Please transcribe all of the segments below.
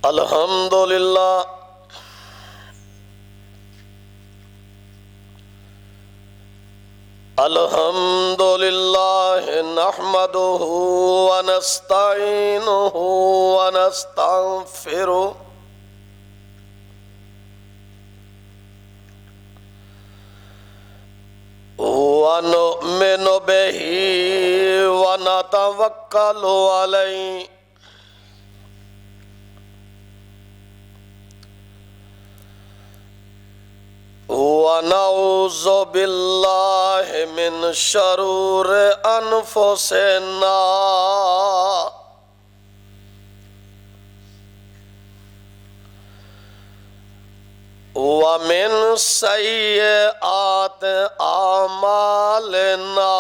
अल्हम्दुलिल्लाह अल्हम्दुलिल्लाह नहमदुहु व नस्तईनुहु व नस्तगफिरुह व नुमिनु बिही व नतवक्कलु अलैहि व नऊज़ु बिल्लाहि मिन शरूरि अनफुसिना व मिन सय्यिआति आमालिना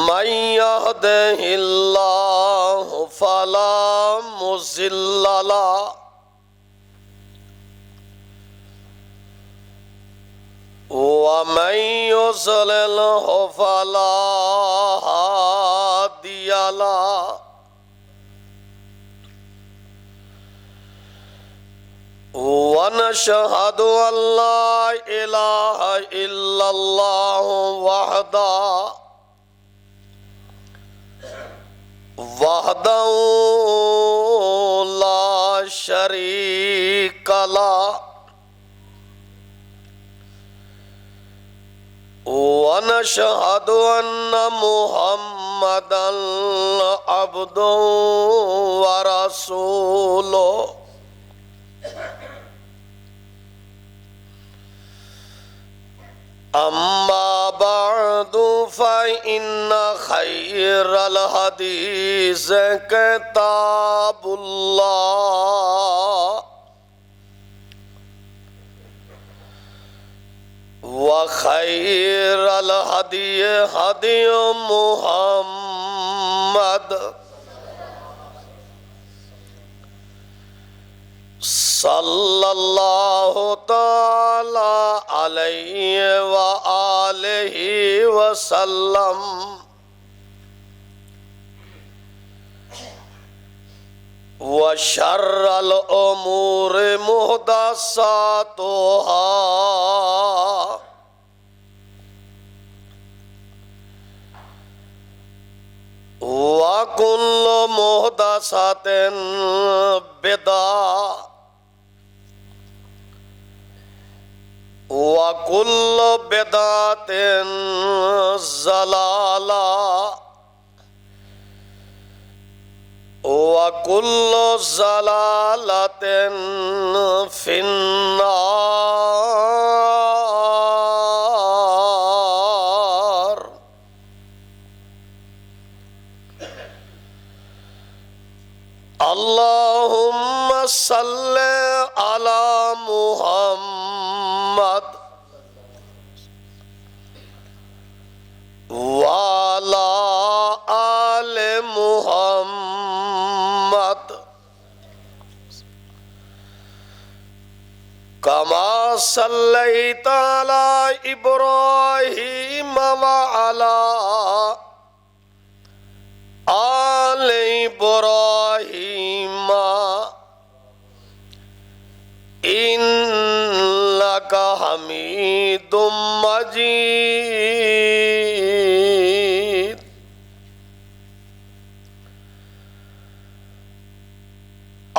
मन यहदिहिल्लाहु फला मुज़िल्ल लहु व मन युज़लिल्हु फला हादिय लहु व नशहदु अल्ला इलाहा इल्लल्लाहु वहदहु ला शरीक लहु व नशहदु अन्ना मुहम्मदन अब्दुहु व रसूलुहु अम्मा बअदु फ़इन्न खैरल हदीस किताबुल्लाह व खैरल हदी हदी मुहम्मद सल्लल्लाहु ताला अलैहि व आलिहि व सल्लम व शर्रल उमूरि मुहदसातुहा व कुल्लु मुहदसतिन बिदअह व कुल्लु बिदअतिन ज़लालह व कुल्लु ज़लालतिन फिन्नार। अल्लाहुम्मा सल्ले अला मुहम्मद व अला आले मुहम्मद कमा सल्लैता अला इब्राहीम व अला आले इब्राहीम इन्नका हमीदुम मजीद।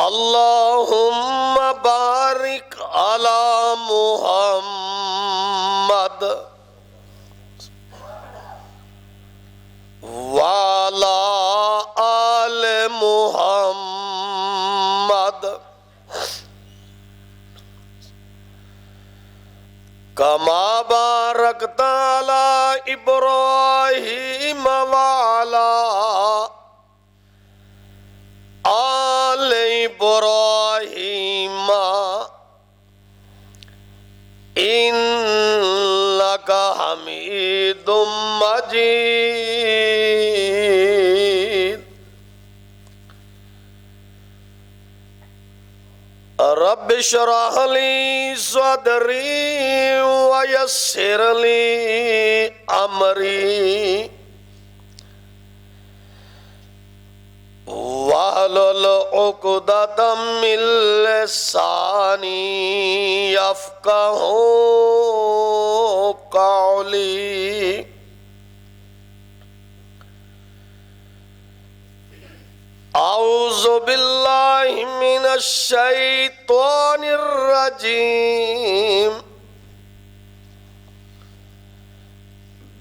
अल्लाहुम्मा बारिक अला मुहम्मद व अला आले मुहम्मद कमा बारकता अला इब्राहीम व अला आले इब्राहीम इन्नका हमीदुम मजीद। रब्बि इश्रह ली सदरी व यस्सिर ली अमरी वाहलुल उक़दतम मिन लिसानी यफ़क़हू क़ौली। औज़ु बिल्लाहि मिनश शैतानिर रजीम।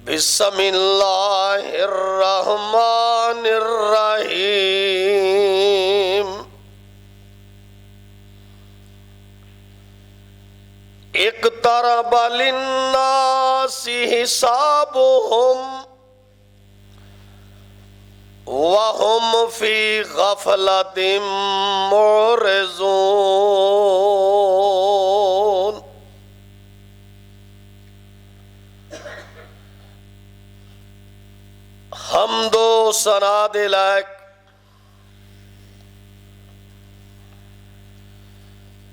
बिस्मिल्लाहिर रहमानिर रहीम। इक़्तरब लिन्नासि हिसाबुहुम वहुम फी गफ़लतिम मुअरिज़ून। हम्दो सना दे लायक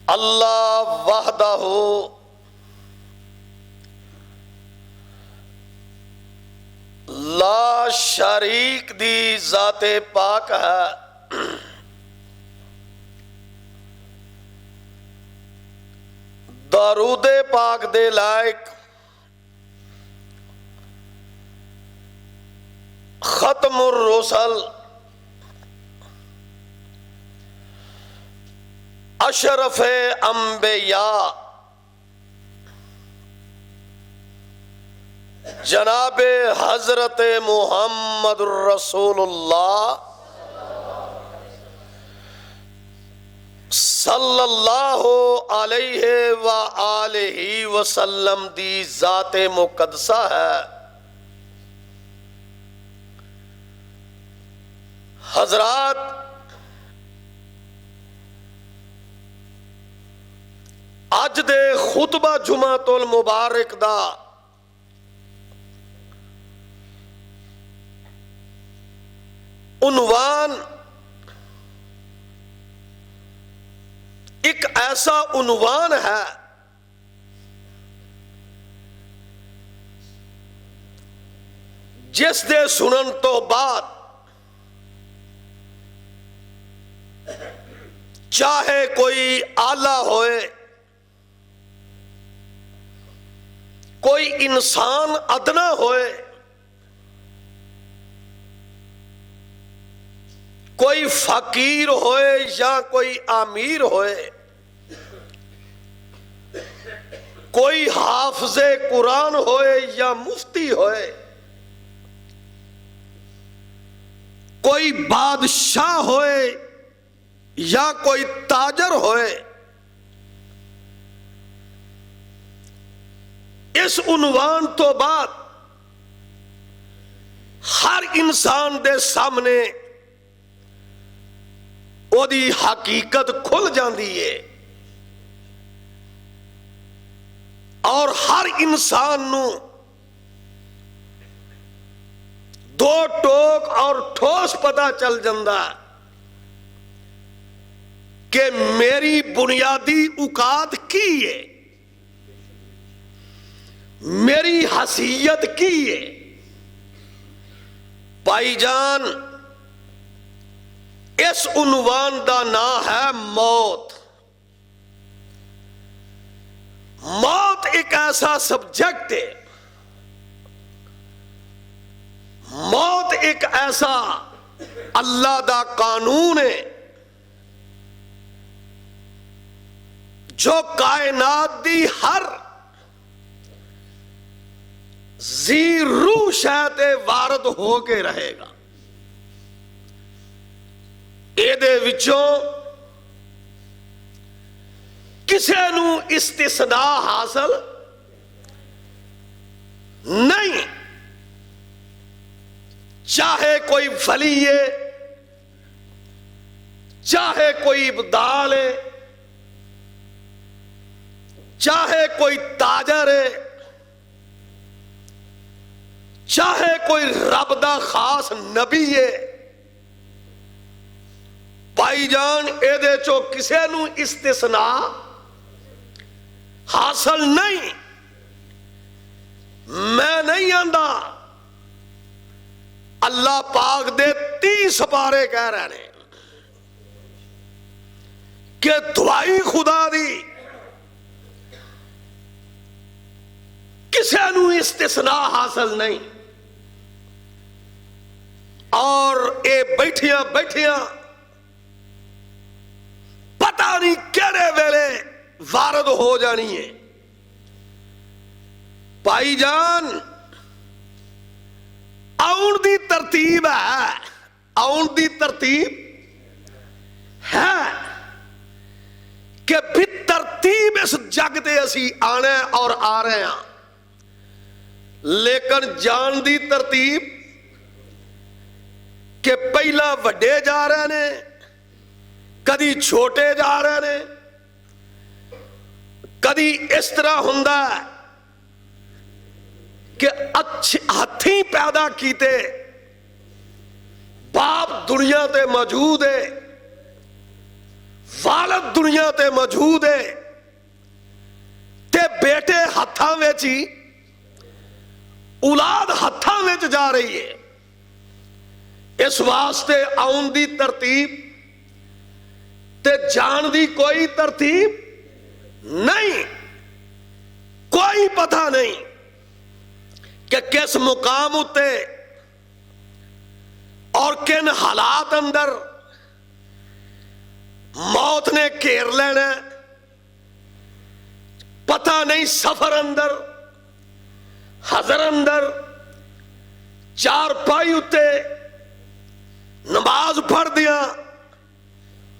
अल्लाह वहदहू ला शरीक दी ज़ाते पाक है। दरूदे पाक दे लायक खत्मुर रुसल अशरफे अंबिया जनाबे हजरत मुहम्मदुर रसूलुल्लाह सल्लल्लाहु अलैहि व आलिहि वसल्लम दी ज़ाते मुक़द्दसा है। हजरात, अज दे खुतबा जुमातुल मुबारक दा उन्वान एक ऐसा उन्वान है जिस दे सुनन तो बाद चाहे कोई आला होए, कोई इंसान अदना होए, कोई फकीर होए या कोई आमीर होए, कोई हाफिज़े कुरान होए या मुफ्ती होए, कोई बादशाह होए या कोई ताजर होए, इस उन्वान तो बाद हर इंसान दे सामने ओदी हकीकत खुल जाती है और हर इंसान नू दो टोक और ठोस पता चल जाता कि मेरी बुनियादी औकात की है, मेरी हसीयत की है। भाईजान, इस उन्वान का नाम है मौत। मौत एक ऐसा सब्जेक्ट है, मौत एक ऐसा अल्लाह का कानून है जो कायनात दी हर जी रूह शैते वारद हो के रहेगा। एदे विचों किसे नू इस्तिस्ना हासिल नहीं, चाहे कोई वली है, चाहे कोई इब्दाल है, चाहे कोई ताजर है, चाहे कोई रब दा खास नबी है। भाईजान, एदे चो किसे नू इस्तिस्ना हासिल नहीं। मैं नहीं आंदा, अल्लाह पाक दे 30 पारे कह रहे हैं। कि दुआई खुदा दी किसी नूं इस्तिसना हासिल नहीं। और ये बैठिया बैठिया पता नहीं केड़े वेले वारद हो जानी है। भाई जान आउण दी तरतीब है, आउण दी तरतीब है कि भी तरतीब इस जग ते असी आना और आ रहे हैं, लेकिन जान दी तरतीब कि पहला वड्डे जा रहे ने, कदी छोटे जा रहे ने, कदी इस तरह हुंदा है कि अच्छे हथी पैदा कीते बाप दुनिया ते मौजूद है, वालद दुनिया ते मौजूद है, ते बेटे हत्थां विच ही, औलाद हत्थां विच जा रही है। इस वास्ते आउण दी तरतीब ते जान दी कोई तरतीब नहीं, कोई पता नहीं कि किस मुकाम उत्ते और किन हालात अंदर मौत ने घेर लेना, पता नहीं। सफर अंदर, हजर अंदर, चार पाई उत्ते नमाज पढ़ दिया,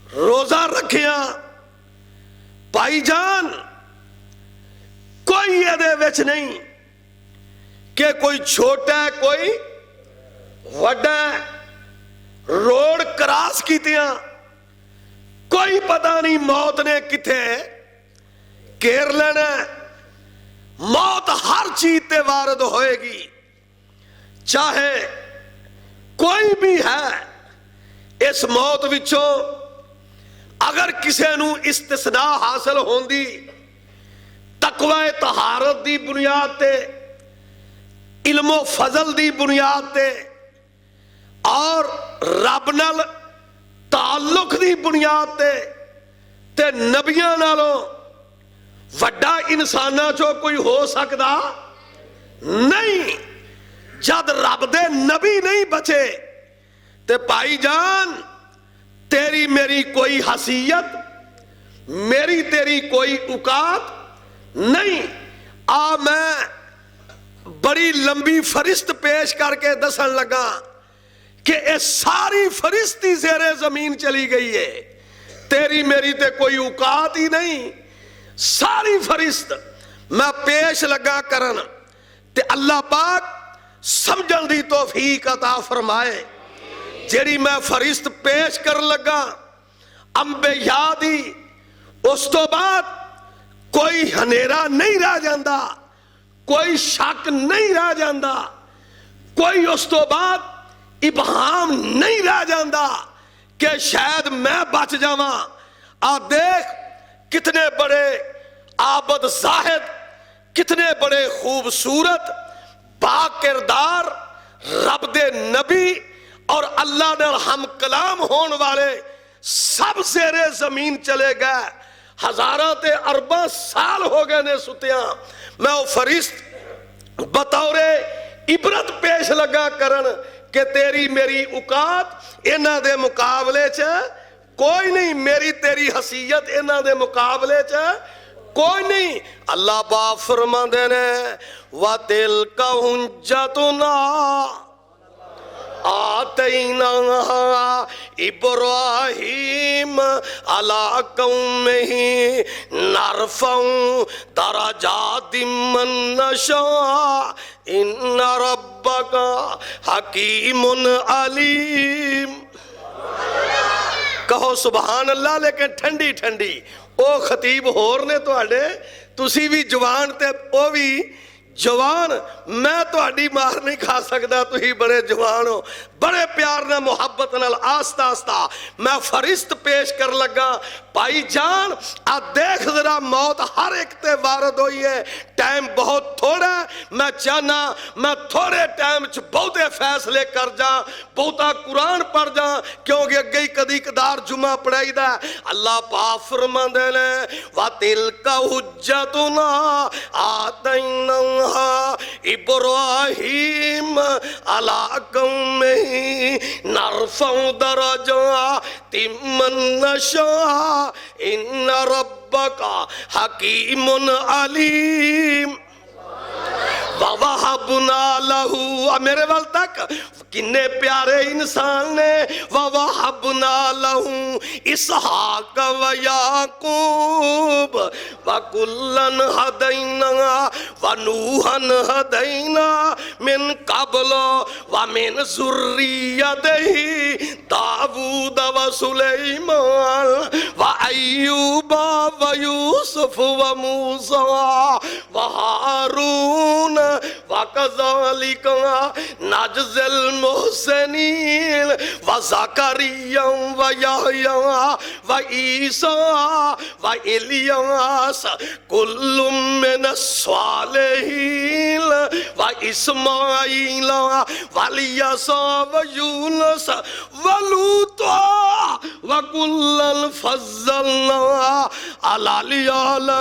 रोजा रखिया, भाईजान कोई ये विच नहीं कि कोई छोटा है कोई वड्डा, रोड क्रॉस कीतियां, कोई पता नहीं मौत ने किथे घेर लेना। मौत हर चीज ते वारद होएगी, चाहे कोई भी है। इस मौत विचों अगर किसी नूं इस्तिसना हासिल होंदी तकवा तहारत दी बुनियाद ते, इल्मो फजल दी बुनियाद ते और रब नाल ताल्लुक दी बुनियाद ते नबियां नालों वड्डा इंसानां चों कोई हो सकदा नहीं। जद रब दे नबी नहीं बचे ते भाईजान तेरी मेरी कोई हसीयत, मेरी तेरी कोई औकात नहीं। आ मैं बड़ी लंबी फरिश्त पेश करके दसन लगा कि ये सारी फरिश्ती ज़ेरे जमीन चली गई है, तेरी मेरी ते कोई औकात ही नहीं। सारी फरिश्त मैं पेश लगा करन ते अल्लाह पाक समझण दी तौफीक अता फरमाए। जेड़ी मैं फरिश्त पेश कर लगा अंबिया दी, उस तो बाद कोई हनेरा नहीं रह जाता, कोई शक नहीं रह जाता, कोई उस तो बाद इबहाम नहीं रह जाता कि शायद मैं बच जावां। आ देख कितने बड़े आबद जाहिद, कितने बड़े खूबसूरत बाकिरदार रब दे नबी और अल्लाह ने हम कलाम होने वाले सब ज़ेरे जमीन चले गए। हजारों ते अरबा साल हो गए ने सुतिया। मैं वो फरिश्त बतौरे इबरत पेश लगा करन कि तेरी मेरी औकात इन्हां दे मुकाबले च कोई नहीं, मेरी तेरी हसीयत इन्हां दे मुकाबले च कोई नहीं। अल्लाह पाक फरमांदे ने वा तिल का हुज्जतुना आतैना इब्राहीम अला कौमिही नरफउ दरजातिम मन नशा इन्ना रब्बका हकीमुन अलीम। कहो सुभान अल्लाह। लेकिन ठंडी ठंडी ओ खतीब होर ने तुहाडे, तुसी भी जवान ते ओ भी जवान मैं तुहाडी मार नहीं खा सकता, तुही बड़े जवान हो। बड़े प्यार न मुहब्बत नाल आस्ता आस्ता मैं फरिश्त पेश कर लगा, भाई जान आ देख जरा मौत हर एक ते वारद हुई है, टाइम बहुत थोड़ा, मैं चाहना मैं थोड़े टाइम च बहुते फैसले कर जा, बहुता कुरान पढ़ जा, क्योंकि अगे ही कदी कदार जुमा पढ़ाई दा। अल्लाह पाक फरमांदे ने वा तिलका हुज्जतुना आतैना इब्राहीम अला कौमिही नरफउ दरजातिम मन नशा इन्न रब्बका हकीमुन अलीम ववहबना लहू। मेरे वाल तक किन्ने प्यारे इंसान ने, ववहबना लहू इसहाक व याकूब व कुल्लन हदैना व नूहन हदैना मिन कबल व मिन ज़ुर्रियतिही दाऊद व सुलैमान व अय्यूब व यूसुफ व मूसा व हारून व कज़ालिका नजज़िल मुहसिनीन व ज़करिया व यहया व ईसा व इलियास कुल्लुम मिनस सालिहीन व इस्माईल व इलियासा व यूनुस व लूता व कुल्लन फज़्ज़लना अलल आलमीन।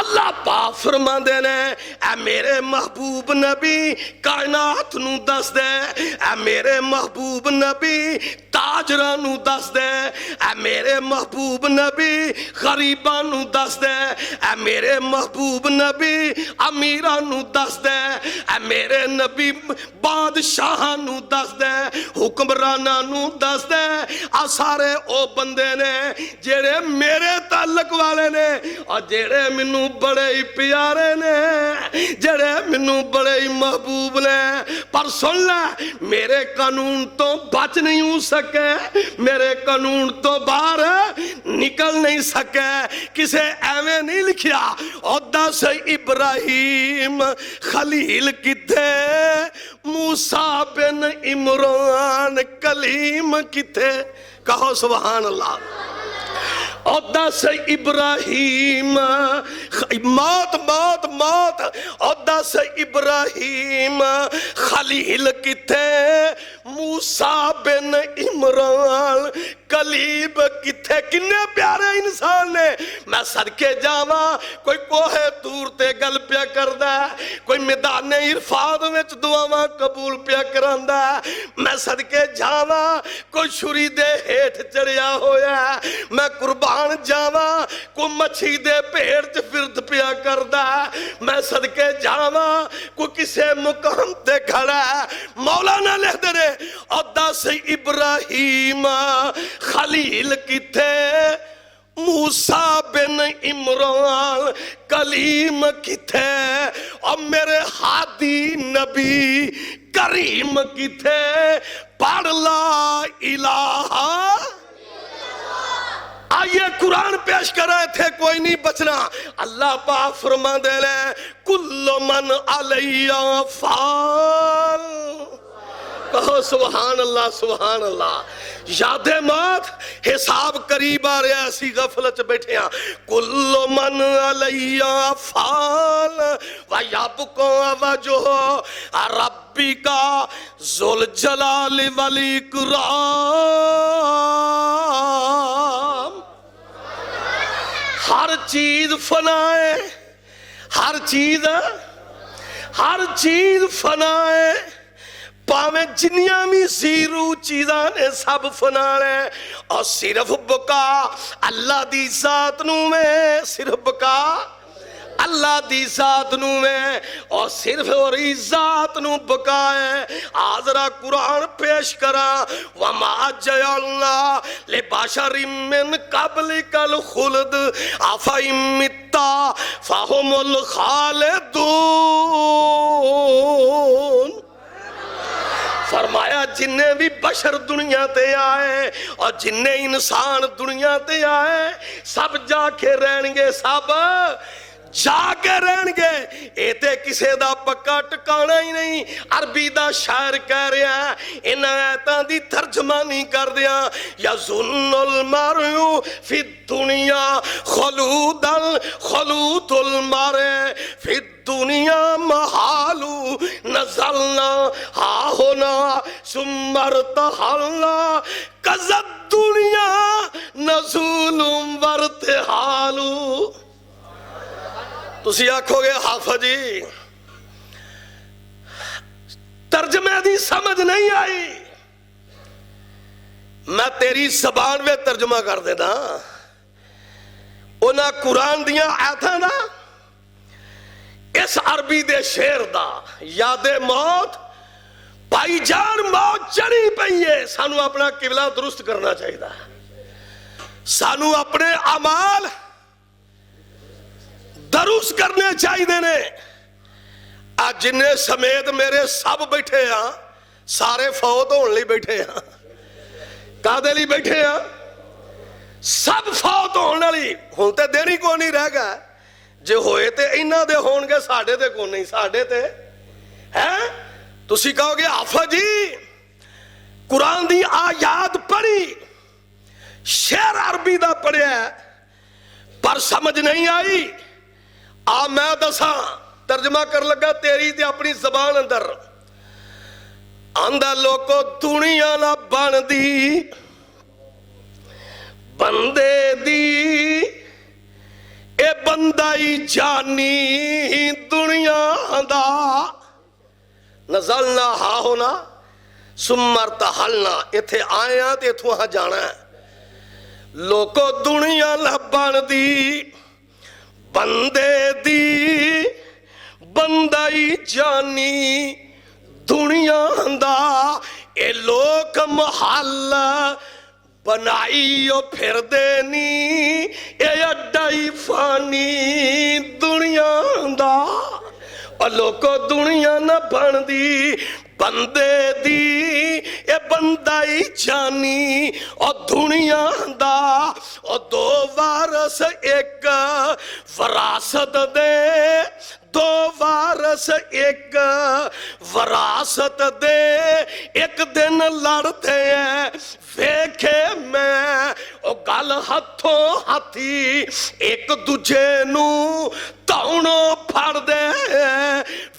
अल्लाह पाक फरमांदे ने ऐ मेरे महबूब नबी कायनात नू दस दे, ऐ मेरे महबूब नबी ताजरां नू दस दे, ऐ मेरे महबूब नबी गरीबां नू दस दे, ऐ मेरे महबूब नबी अमीरां नू दस दे, ऐ मेरे नबी बादशाहां नू दस दे, हुक्मरानां नू दस दे। आ सारे ओ बंदे ने जेड़े मेरे ताल्लुक वाले ने और जेड़े मैनू बड़े ही प्यारे ने, जेड़े मैनू बड़े ही महबूब ने। पर सुन ले, मेरे कानून तो बच नहीं हो सके, मेरे कानून तो बाहर निकल नहीं सके। किसे एवें नहीं लिखिया औदा से इब्राहिम खलील किथे, मूसा बिन इमरान कलीम किथे। कहो सुभान अल्लाह। औदा से इब्राहिम मौत मौत मौत, औदा से इब्राहिम खलील किथे, मूसा बिन इमरान कलीब किथे। किन्ने प्यारे इंसान ने। मैं सदके जावा, कोई कोहे दूर ते गल पिया करदा, कोई मैदाने इरफाद विच दुआवां कबूल पिया करांदा। मैं सदके जावा, कोई छुरी दे हेठ चढ़िया होया। मैं कुर्बान जावा, कोई मच्छी दे पेड़ च फिरद पिया करदा। मैं सदके जावा, कोई किसे मुकाम ते खड़ा। मौलाना लिखदे ने औदा से इब्राहिम खलील किथे, मूसा बिन इमरान कलीम किथे, और मेरे हादी नबी करीम किथे। पढ़ ला इलाहा। आइए कुरान पेश कर रहे थे, कोई नहीं बचना। अल्लाह पाक फरमाते हैं कुल्लु मन अलैया फान। कहो सुभान अल्लाह सुभान अल्लाह। यादे मौत हिसाब करीब आ रहा, ऐसी गफलत बैठे हैं। कुल्लु मन अलैया फान व यबका वजह रब्बिका ज़ुल जलाल वल इकराम। हर चीज फनाए, हर चीज फनाए, भावें जिन्नियां भी सीरू चीज़ां ने सब फनाने। और सिर्फ बका अल्लाह दी जात नू में, सिर्फ बका अल्लाह दी जात नू में, और सिर्फ और जात नू बका है। आजरा कुरान पेश करा वमा जअलना लिबशरिम मिन क़ब्लिकल खुल्द अफ़इन मित्ता फ़हुमुल खालिदून। फरमाया जिन्ने भी बशर दुनिया ते आए और जिन्ने इंसान दुनिया ते आए सब जाके रहणगे, सब जाके रहणगे। ये ते किसे दा पक्का टिकाना ही नहीं। अरबी दा शायर कह रहा है इन्हां आयतां दी तर्जमानी कर दिया, यज़ुन्नुल मरउ फि दुनिया खलूदल खलूदुल मरे फि दुनिया महालू नज़लना हा होना सुमरतहलना कज़द दुनिया नज़ुलुम वरतहालू। तुसी आखोगे हाफिज जी तर्जमे दी समझ नहीं आई, मैं तेरी जबान में तर्जमा कर देना। उन्हां कुरान दियां आयतां दा इस अरबी दे शेर दा यादे मौत भाईजान मौत चढ़ी पई है। सानू अपना किबला दुरुस्त करना चाहिए, सानू अपने अमाल दुरुस्त करने चाहिए ने। आज जिन्ने समेत मेरे सब बैठे आ सारे फौत होने लिए बैठे आ, कादे लिए बैठे आ? सब फौत होने वाली। हुण ते देनी को नहीं रह गया, जे होए ते इन्हां दे होणगे, साडे ते को नहीं। साडे ते है तुसी कहोगे हाफिज जी कुरान दी आयत पढ़ी, शेर अरबी दा पढ़िया पर समझ नहीं आई। आ मैं दसा तर्जमा कर लगा तेरी ते अपनी जबान अंदर। आंदा लोको दुनिया ना बनदी बंदे दी, ए बंदा ही जानी दुनिया दा। नज़लना हा होना सुमरतहलना, इथे आया ते इथों आ जाना। लोको दुनिया ना बनदी बंदे दी, बंदा ही जानी दुनिया दा। ए लोक महल बनाई फिर देनी, ए अड्डा ही फानी दुनिया दा। और लोको दुनिया न बनदी बंदे दी, ए बंदा ही जानी और दुनिया दा। और दो वारस एक वरासत दे, दो वारस एक वरासत दे। एक दिन लड़ते हैं वेखे मैं ओ गल हथों हाथी, एक दूजे नू धौणों फड़ दे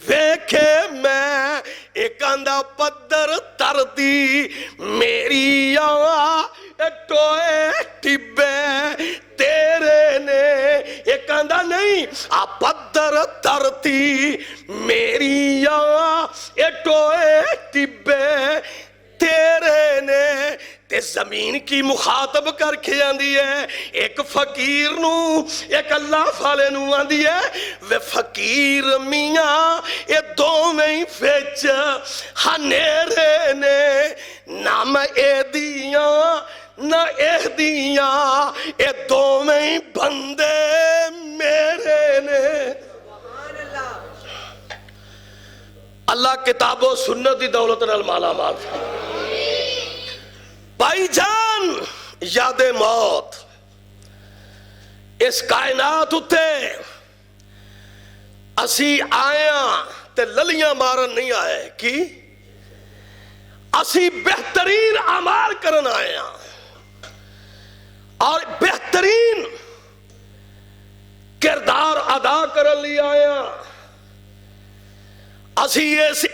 वेखे मैं। एक आंदा पत्थर तरती मेरी आ टोए टिब्बे तेरे ने। एक आंदा नहीं आ पत्थर तरती मेरी आ टोए टिब्बे तेरे ने। ते जमीन की मुखातब करके आंदी है एक फकीर नू, एक अल्लाह वाले नू आंदी है वे फकीर मियां ये दोवें ही विच हनेरे ने। ना मैं ए दिया ना एह दिया, ये दोवें ही बंदे मेरे ने। अल्लाह किताबो सुन्नत दी दौलत नाल माला माल। भाईजान यादे मौत इस कायनात उत्ते असी आया ते ललियां मारन नहीं आए कि असी बेहतरीन अमाल करन आया और बेहतरीन किरदार अदा करन लिए आया। असी इस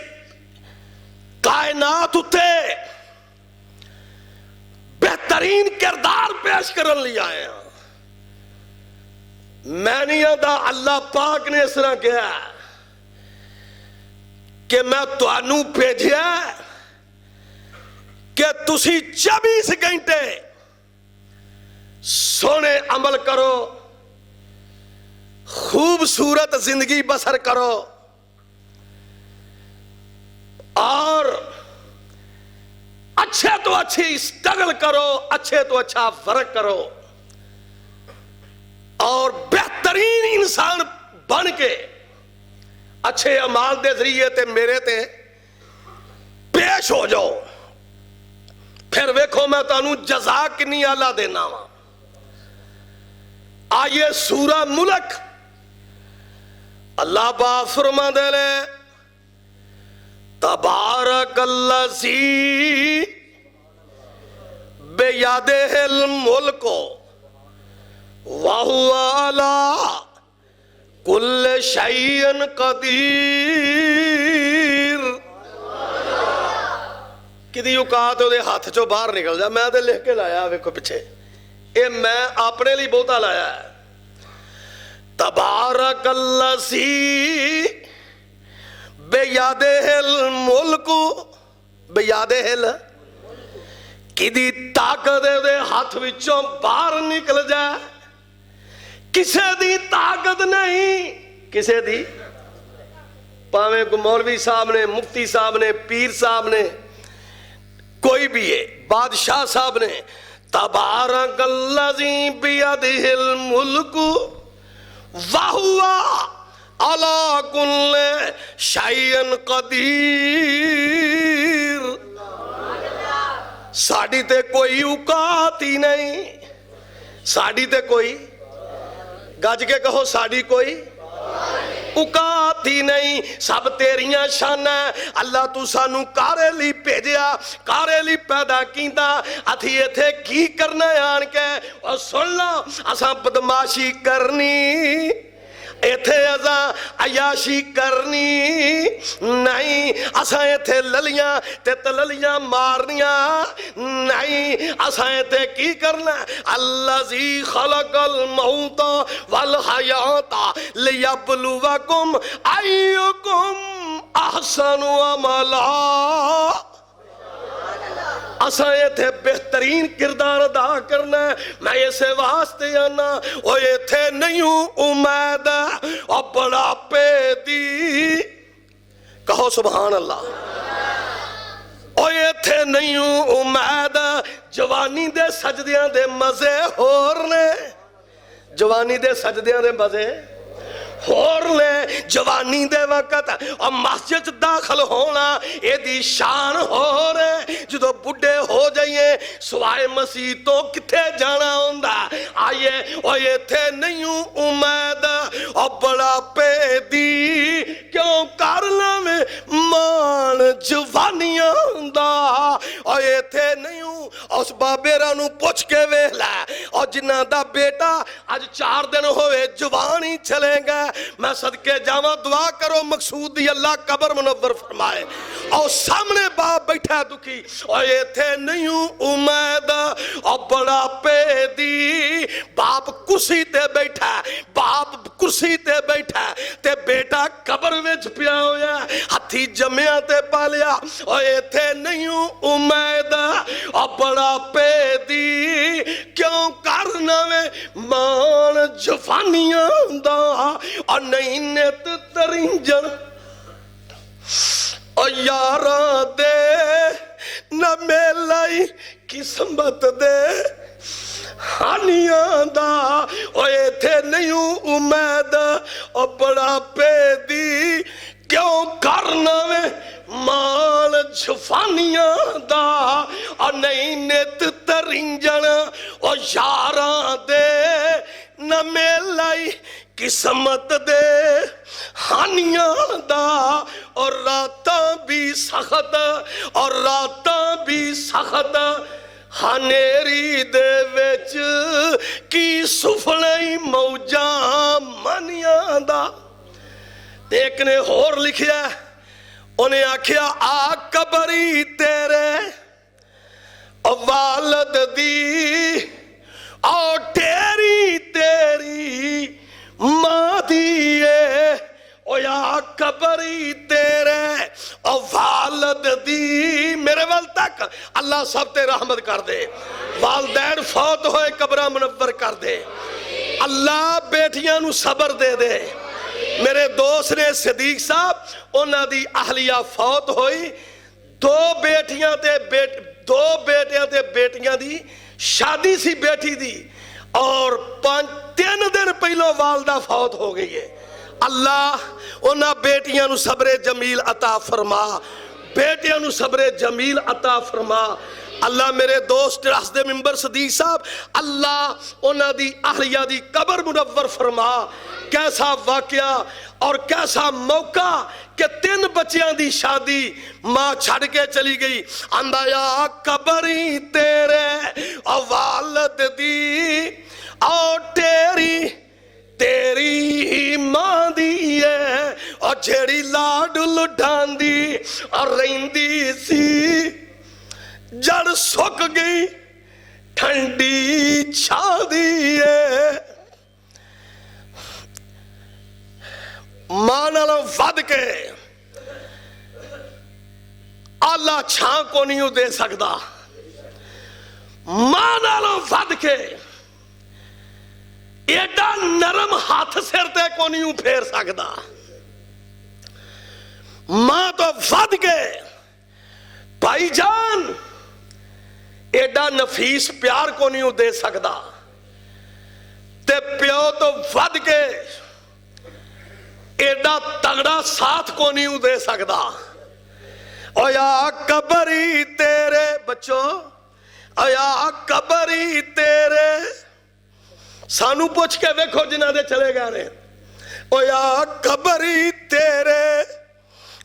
कायनात उत्ते बेहतरीन किरदार पेश करन लिए आए। मैं नहीं आता अल्लाह पाक ने इस तरह कहा कि मैं तुहानू भेजिया कि तुसी 24 घंटे सोने अमल करो, खूबसूरत जिंदगी बसर करो और अच्छे तो अच्छी स्ट्रगल करो, अच्छे तो अच्छा वर्क करो और बेहतरीन इंसान बन के अच्छे अमाल दे जरिए ते मेरे ते पेश हो जाओ, फिर वेखो मैं तुहानू जजा कितनी आला देना वा। आइए सूरा मुल्क, अल्लाह पाक फरमांदे ने तबारकल्लज़ी बियदिहिल मुल्क व हुवा अला कुल्लि शैइन कदीर। किदी औकात उहदे हाथ चों बाहर निकल जा। मैं तो लिख के लाया, वेखो पिछे, ये मैं अपने लिए बहुता लाया है। तबारकल्लज़ी बियदिहिल मुल्क, बियदिहिल किदी ताकत उहदे हाथ विचों बाहर निकल जाए, किसे दी ताकत नहीं, किसे दी, भावें मौलवी साहब ने, मुफ्ती साहब ने, पीर साहब ने, कोई भी है, बादशाह साहब ने। तबारकल्लज़ी बियदिहिल मुल्क व हुवा अला कुल्लि शैइन कदीर। साड़ी ते कोई औकात ही नहीं, साड़ी ते कोई, गज के कहो, साड़ी कोई औकात ही नहीं। सब तेरियां शाना। अल्लाह तू सानू कारे ली भेजिया, कारे ली पैदा कीता, अथी इथे की करना आन के। और सुन लो, असां बदमाशी करनी, इथे असा अयाशी करनी नहीं, असा इथे ललियां ते तललियां मारनिया नहीं, असा इथे की करना। अल्लज़ी खलकल मौत वल हयात लियब्लुवकुम अय्युकुम अहसनु अमला। असा इथे बेहतरीन किरदार अदा करना। मैं इसे वास्ते आना, ओ इथे नहीं उम्मीद और बुढ़ापे दी, कहो सुभान अल्लाह। ओ इथे नहीं उम्मीद, जवानी दे सजदियां दे मजे होर ने, जवानी दे सजदियां दे मजे होर ने। जवानी दे वक्त और मस्जिद दाखिल होना एदी शान होर है। जो बुढ़े हो जाइए सवाए मसीह तो किथे जाना होंदा। आइए ओ इथे नहीं उम्मीद और बुढ़ापे दी, क्यों करना में मान जवानियां दा। और इथे नहीं उस बाबेरा नू पुछ के वेख लै, और जिन्हां दा बेटा अज 4 दिन होए जवान ही चलेगा। मैं सदके जावा, दुआ करो मकसूद दी अल्लाह कबर मुनव्वर फरमाए। और सामने बाप बैठा दुखी, और इथे नहीं उम्मीद और बुढ़ापे दी। बाप कुर्सी ते बैठा, बाप कुर्सी ते बैठा ते बेटा कबर विच पिया होया, हथी जमिया ते पालिया। और इथे नहीं उम्मीद और बुढ़ापे दी, क्यों करना वे मान जवानियां दा। और नहीं नित तरिंजन और यारा दे न मेलाई किस्मत दे हानियां दा। और इथे नहीं उम्मीद और बुढ़ापे दी, क्यों करना वे माल जवानियां दा। और नहीं नित तरिंजन और यारा दे न मेलाई किस्मत दे हानियां दा। और रातां भी सख्त, और रातां भी सख्त, हनेरी दे विच की सुफले मौजा मनियां दा। एक ने होर लिखिया, उन्हें आखिया आ कबरी तेरे वालद दी, और तेरी तेरी मां दी ओ या कबरी तेरे और वालद दी। मेरे वाल तक अल्लाह सब ते रहमत कर दे। वालदैन फौत होए कबरा मुनव्वर कर दे। अल्लाह बेटियां नू सबर दे दे। मेरे दोस्त ने सदीक साहब, उन्हां दी अहलिया फौत होई। दो बेटियां ते बेटियां दी शादी सी बेटी दी, और 3 दिन पहलों वालदा फौत हो गई है। अल्लाह उन्हां बेटियां नू सब्रे जमील अता फरमा। बेटियां नू सब्रे जमील अता फरमा। अल्लाह मेरे दोस्त रसदे मिंबर सदीक साहब, अल्लाह उन्हां दी आहलिया दी कबर मुनव्वर फरमा। कैसा वाकया और कैसा मौका कि 3 बच्चियां दी शादी मां छड़ के चली गई। आंदा या कबरी तेरे और वालद दी और तेरी मां दी है और जेड़ी लाड लुटांदी और रहिंदी सी, जड़ सुक गई ठंडी छां दी है। मां नालों वध के आला छां को नहीं दे सकदा, मां नालों वध के एडा नरम हाथ सिर ते को नहीं फेर सकदा, मां तो वध के भाईजान एडा नफीस प्यार को नहीं दे सकदा, ते प्यो तो वध के एडा तगड़ा साथ को नहीं दे सकदा। ओ या कबरी तेरे बच्चों, ओ या कबरी तेरे, सानू पूछ के वेखो जिन्हां दे चले गए ने। ओ या कबरी तेरे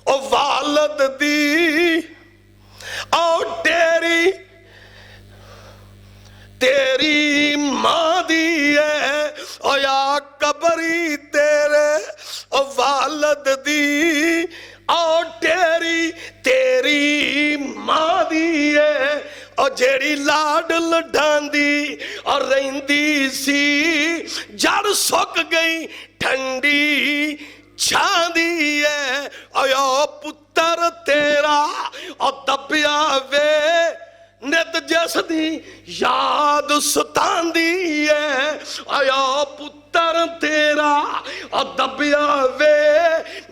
ओ वालद दी और तेरी मां दी है। ओ या कबरी तेरे ओ वालद दी और तेरी मां दी है और जेड़ी लाड लडांदी और रहिंदी सी, जड़ सुक गई ठंडी छां दी है। ओ पुत्तर तेरा और दबिया वे नित जिस दी याद सतांदी है। आया पुत्तर तेरा और दबिया वे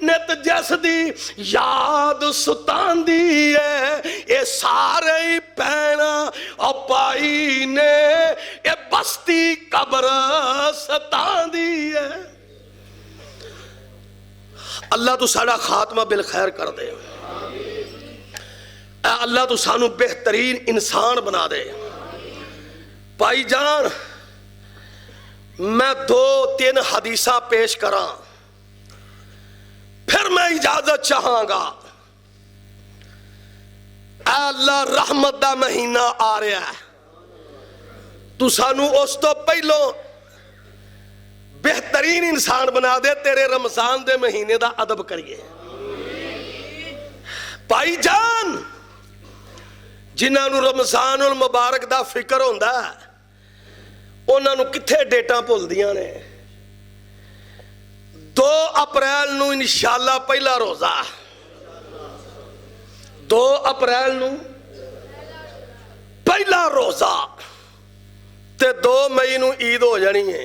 नित जिस दी याद सतांदी है। ये सारे ही भैणा और भाई ने ये बस्ती कबर सतांदी है। अल्लाह तू साड़ा खात्मा बिल खैर कर दे। अल्लाह तू सानू बेहतरीन इंसान बना दे। भाईजान मैं 2-3 हदीसा पेश करा, फिर मैं इजाजत चाहांगा। अल्लाह रहमत दा महीना आ रहा है, तू सानू उस तो पहलो बेहतरीन इंसान बना दे। तेरे रमजान दे महीने दा अदब करिए। भाईजान जिन्होंने रमजान उल मुबारक दा फिक्र होंदा उन्होंने किथे डेटा भुलदियां ने। 2 अप्रैल नू इंशाअल्लाह पहला रोजा, 2 अप्रैल नू पहला रोजा ते 2 मई नू ईद हो जानी है।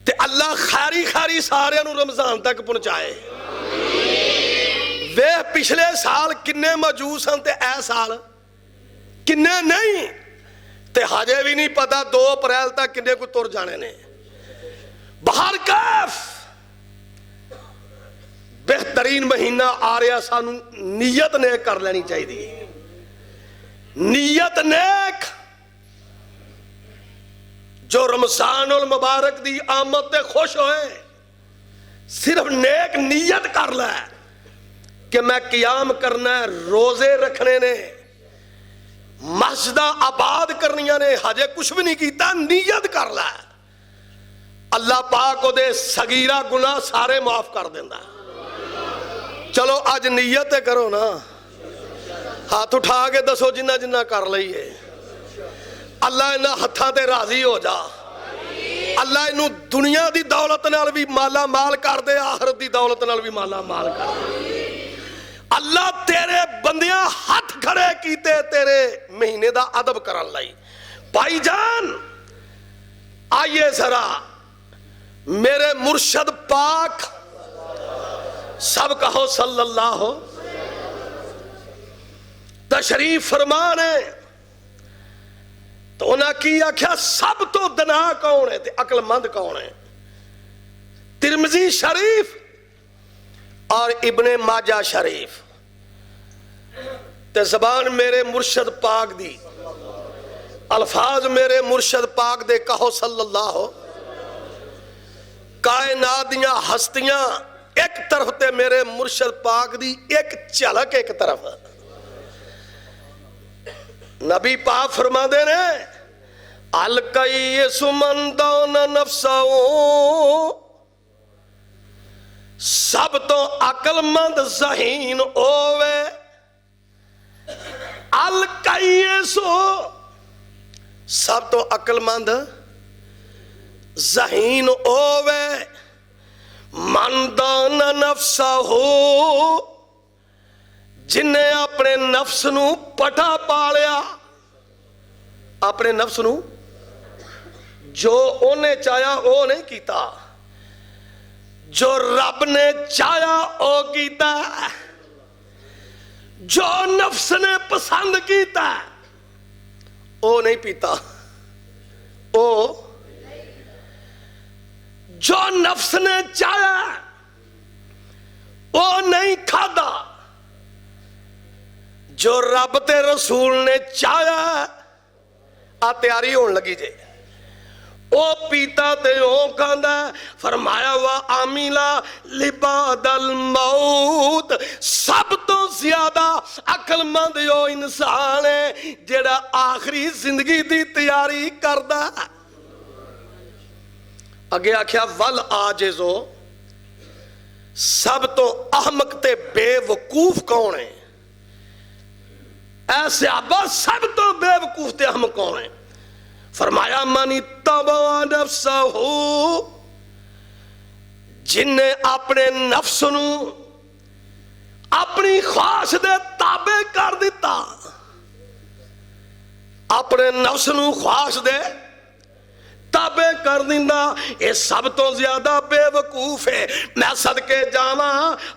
ते अल्लाह खारी खारी सारियां नू रमजान तक पहुंचाए। वे पिछले साल किन्ने मौजूद सन ते ए साल किन्ने नहीं, ते हजे भी नहीं पता 2 अप्रैल तक किन्ने को तुर जाने ने। बाहर कैफ बेहतरीन महीना आ रहा, सानू नीयत नेक कर लेनी चाहिए। नीयत नेक जो रमजान उल मुबारक दी आमद ते खुश होए, सिर्फ नेक नीयत कर ले कि मैं कियाम करना है, रोजे रखने ने, मस्जिद आबाद करनिया ने। हजे कुछ भी नहीं किया, नीयत कर लै। अल्लाह पाक ओदे सगीरा गुनाह सारे माफ कर देंदा। चलो अज नीयत करो ना, हाथ उठा के दसो जिन्ना जिन्ना कर लईए। अल्लाह इन्हां हत्थां ते राजी हो जा। अल्लाह इनू दुनिया दी दौलत नाल भी माला माल कर दे, आखिरत दी दौलत नाल भी माला माल कर दे। अल्लाह तेरे बंदियां हाथ खड़े कीते तेरे महीने दा अदब करन लई। भाईजान आइए जरा मेरे मुर्शद पाक, सब कहो सल्लल्लाहु, तशरीफ फरमाने। तो उन्हें की आख्या सब तो दना कौन है ते अकलमंद कौन है? तिरमिजी शरीफ और इब्ने माजा शरीफ ते ज़बान मेरे मुर्शद पाक दी, अल्फाज मेरे मुर्शद पाक दे कहो सल्लल्लाहु। कायनात दियां हस्तियां एक तरफ ते मेरे मुर्शद पाक दी एक झलक एक तरफ। नबी पाक फरमाते ने अल कई सुमंदौन नफ्सो, सब तो अकलमंद ज़हीन ओवे। अल कई सो, सब तो अकलमंद ज़हीन ओवे। मंदौन नफ्सा हो, जिन्हें अपने नफ्स नू पटा पा लिया। अपने नफ्स नू जो उन्हें चाया वो नहीं कीता, जो रब ने चाया वो कीता, जो नफ्स ने पसंद कीता वो नहीं पीता। ओ जो नफ्स ने चाया वो नहीं खादा, जो रब ते रसूल ने चाया आ तैयारी होने लगी जे ओ पीता ते ओ खांदा। फरमाया वा आमिला लिबादल मौत, सब तो ज्यादा अकलमंद ओ इंसान है जेड़ा आखिरी जिंदगी दी तैयारी करदा। अगे आख्या वल आजिज़ो, सब तो अहमक ते बेवकूफ कौन है? ऐसे आबा सब तो बेवकूफ ते अहमक कौन है? फरमाया मनी तबा नफ्सहू, जिन्हें अपने नफ्स नू अपनी ख्वाहिश दे ताबे कर दिता। अपने नफ्स नू ख्वाहिश दे ताबे कर दिंदा, ये सब तो ज्यादा बेवकूफ है। मैं सदके जावा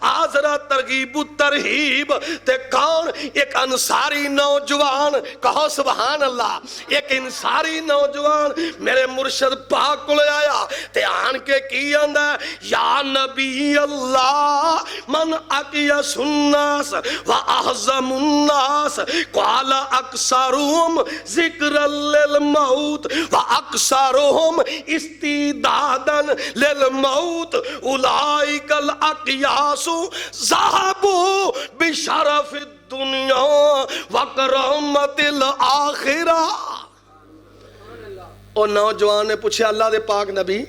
आजरा तरगीब तरहीब ते कौन एक अंसारी नौजवान, कहो सुभान अल्लाह। एक अंसारी नौजवान मेरे मुर्शद पाक को आया ते आन के की आंदा, या नबी अल्लाह मन अकिया सुन्नास व अहज़मुन्नास क़ाल अक्सरुहुम ज़िक्रल लिल मौत व अक्सरुहुम इस्तिदादन लिल मौत उलाइकल अक़यासु ज़हबू बिशरफ़ दुनिया व करमतिल आखिरा। और नौजवान ने पूछा अल्लाह दे पाक नबी,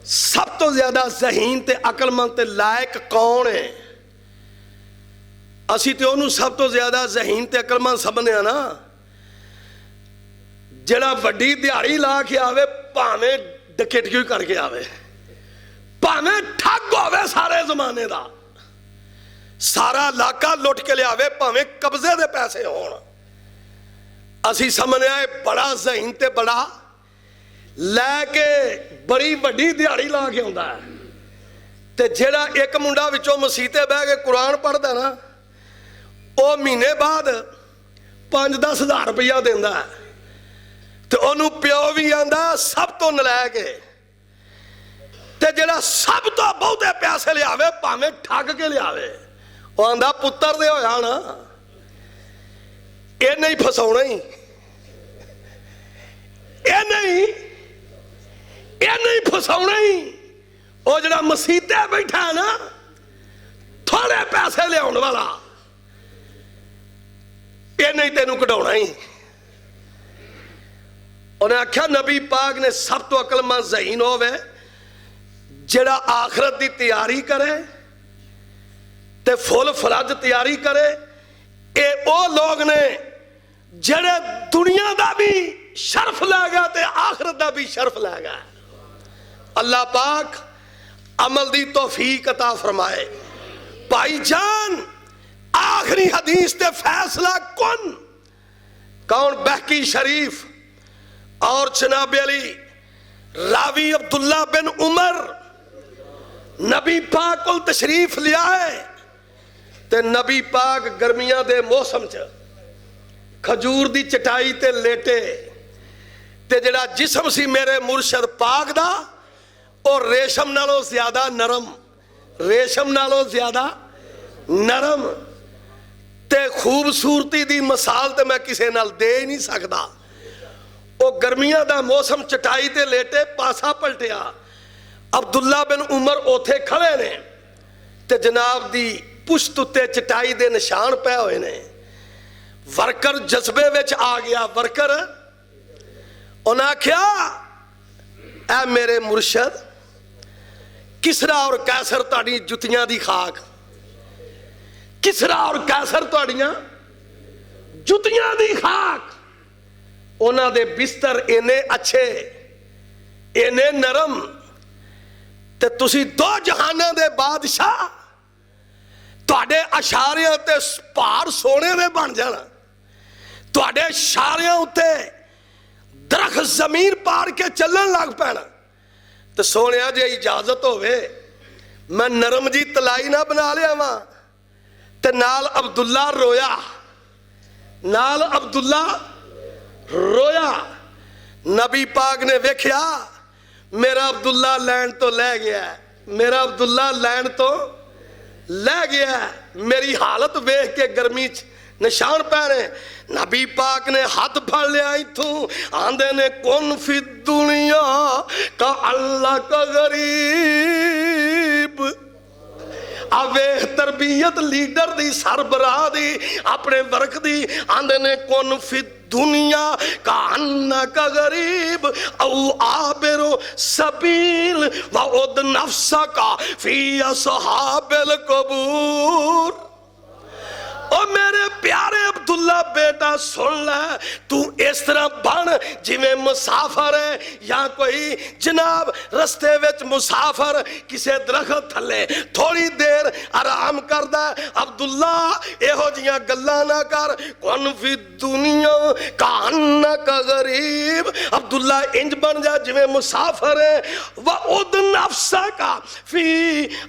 सब तो ज्यादा ज़हीन ते अकलमंद ते लायक कौन है? असी तो उन्होंने सब तो ज्यादा ज़हीन ते अकलमंद समझने ना, जेड़ा वड्डी दिहाड़ी ला के आवे, भावें डकैती करके आवे, भावें ठग होवे सारे जमाने दा, सारा इलाका लुट के लियावे, भावें कब्जे दे पैसे होण। असी समझने बड़ा ज़हीन ते बड़ा लैके बड़ी वड्डी दिहाड़ी ला के आउंदा है। ते जेड़ा एक मुंडा विचों मसीते बह के कुरान पढ़दा ना, वो महीने बाद 5-10 हज़ार रुपया देंदा है। तो ओनू प्यो भी आंदा सब तो नलैक है, ते जेड़ा सब तो बहुते पैसे लियावे, भावें ठग के लियावे, वो आंदा पुत्तर दे होया ना, ये नहीं फसाउणा ही, ये नहीं फसाउणा ही। वो जेड़ा मसीते बैठा है ना, थोड़े पैसे लियाउण वाला, ये नहीं तेनू कढाउणा ही। उन्हें आख्या नबी पाक ने सब तो अकलमंद ज़हीन होवे जेड़ा आखरत की तैयारी करे ते फुल फरज तैयारी करे। ये वो लोग ने जेड़े दुनिया का भी शर्फ लै गया ते आखरत का भी शर्फ लै गया। अल्लाह पाक अमल दी तौफीक अता फरमाए। भाईजान आखिरी हदीस ते फैसला कौन? बहकी शरीफ और जनाब अली रावी अब्दुल्ला बिन उमर नबी पाक को तशरीफ लिया है, ते नबी पाक गर्मियां दे मौसम च खजूर दी चटाई ते लेटे, ते जेड़ा जिस्म सी मेरे मुर्शद पाक दा और रेशम नालों ज्यादा नरम, रेशम नालों ज्यादा नरम। ते खूबसूरती दी मिसाल ते मैं किसी नाल दे ही नहीं सकता। वो गर्मियां दा मौसम, चटाई ते लेटे, पासा पलटिया, अब्दुल्ला बिन उमर उथे खड़े ने ते जनाब दी पुश्त उत्ते चटाई दे निशान पै हुए ने। वर्कर जज्बे विच आ गया। वर्कर उन्हें आख्या, ऐ मेरे मुर्शद, किसरा और कैसर तुहाडी जुतियां दी खाक, किसरा और कैसर तुहाडियां जुतियां दी खाक। उन्हां दे बिस्तर इन्ने अच्छे, इन्ने नरम, ते तुसी दो जहानां दे बादशाह, तुहाडे अशारियां ते भार सोने दे बन जाना, तुहाडे इशारियां उत्ते दरख्त जमीन पार के चलन लग पैना। तो सोनिया जे इजाजत होवे मैं नरम जी तलाई ना बना लिया वा। ते नाल अब्दुल्ला रोया, नाल अब्दुल्ला रोया। नबी पाक ने वेख्या, मेरा अब्दुल्ला लैन तो लै गया, मेरा अब्दुल्ला लैन तो लै गया। मेरी हालत वेख के गर्मी च निशान पैने। नबी पाक ने हाथ फड़ लिया इथों, आंदे ने कौन फी दुनिया का अल्लाह का गरीब। आवे तरबियत लीडर दी, सरबराह दी, अपने वर्क दी, आंदे ने कौन फी दुनिया का अन्ना का गरीब औ आबिरो सबील व उद नफ्सा का फी असहाबिल कबूर। ओ मेरे प्यारे अब्दुल्ला बेटा सुन ले, तू इस तरह बन जिवें मुसाफर है या कोई जनाब रस्ते विच मुसाफर किसी दरख्त थले थोड़ी देर आराम करदा। अब्दुल्ला इहो जियां गल्लां ना कर। कौन फी दुनिया का अन्ना का गरीब। अब्दुल्ला इंज बन जा जिवें मुसाफर है। व उद नफ्सा का फी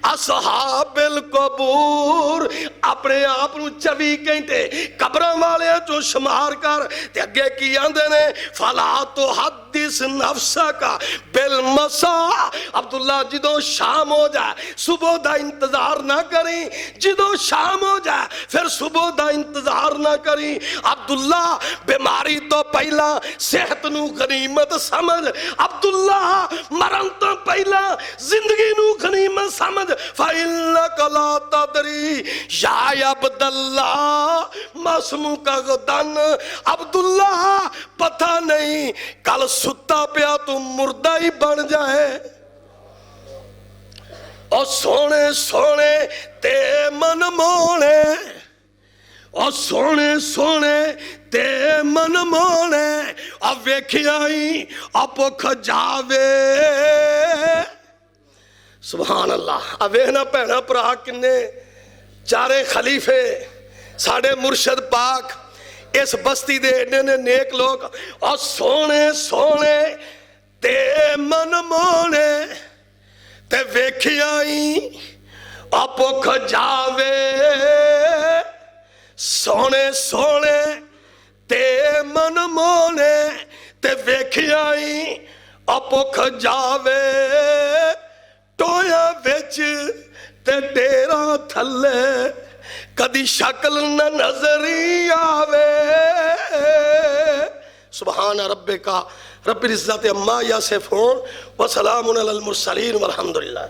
असहाबिल कबूर। अपने आप नूं 24 घंटे कब्रां वाले चो शुमार कर। ते अगे की आंदे ने, फला तो हदीस नफ्सा का बिल मसा। अब्दुल्ला जदों शाम हो जाए सुबह दा इंतजार ना करी, जदों शाम हो जाए फिर सुबह दा इंतजार ना करी। अब्दुल्ला बीमारी तो पहला सेहत नू गनीमत समझ। अब्दुल्ला मरण तो पहला जिंदगी नू गनीमत समझ। फाइल कला तदरी या अब्दुल्ला मासूम का गदन। अब्दुल्ला पता नहीं कल सुता पिया तू मुर्दा ही बन जाए। और सोने सोने ते मन मोने, और सोने सोने ते मन मोने। अब वेखिया ही अपुख जावे। सुभान अल्लाह। अवे ना भैना भरा किन्ने चारे खलीफे साढ़े मुर्शद पाक इस बस्ती दे एडे ने नेक लोग। और सोने सोने ते मन मोने ते वेखिया ही अपुख जावे। सोने सोने ते मन मोने ते वेखिया ही अपुख जावे। टोया विच ते डेरा थले कदी शक्ल न नजरी आवे। सुभान रब्बिका रब्बिल इज्जति अम्मा यसिफून व सलामुन अलल मुरसलीन वल्हम्दुलिल्लाह।